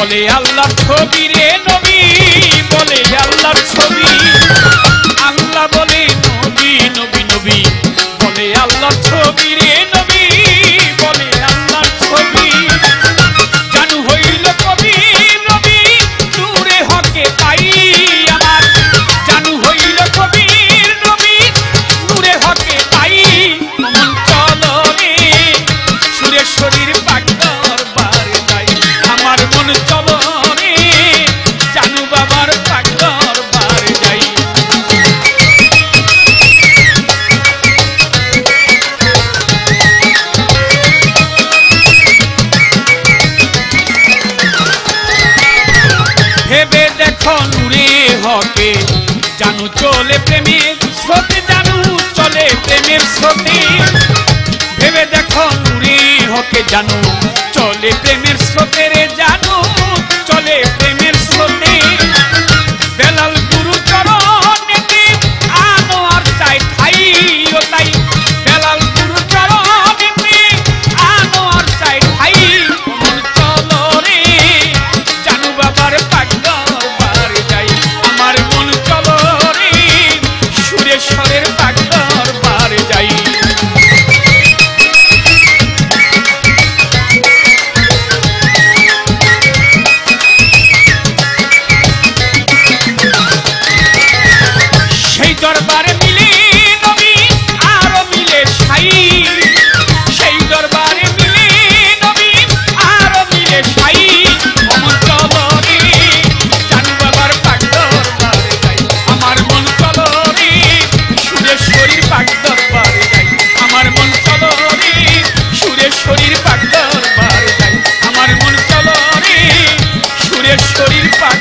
বলে আল্লাহর ছবি রে নবী বলে আল্লাহর ছবি আল্লাহ বলে নবী নবী নবী বলে আল্লাহর ছবি রে নবী বলে আল্লাহর ছবি জানু হইল কবি নবী নূরে হকে পাই আমার জানু হইল কবি নবী নূরে হকে পাই মন চলো রে সুরেশ্বরীর পাক দরবার যাই আমার মন চলো রে জানু বাবার পাক দরবার যাই ভেবে দেখো নূরে হকে জানু চলে প্রেমের স্রোতে জানু চলে প্রেমের স্রোতে ভেবে দেখো নূরে হকে জানু চলে প্রেমের স্রোতে রে জানু চলে প্রেমের স্রোতে বেলাল গুরু চরণেতে আনো আর চাই ঠাই ও তাই বেলাল গুরু চরণেতে আনো আর চাই ঠাই মন চলো রে জানু বাবার পাক দরবার যাই আমার মন চলো রে সুরেশ্বরের পাক দরবার যাই সেই দরবারে মিলে নবী আরো মিলে সাই সেই দরবারে মিলে নবী আরো মিলে সাই মন চলো রে জানু বাবার পাক দরবারে যাই আমার মন চলো রে সুরেশ্বরীর পাক দরবারে যাই আমার মন চলো রে সুরেশ্বরীর পাক দরবারে যাই আমার মন চলো রে সুরেশ্বরীর পাক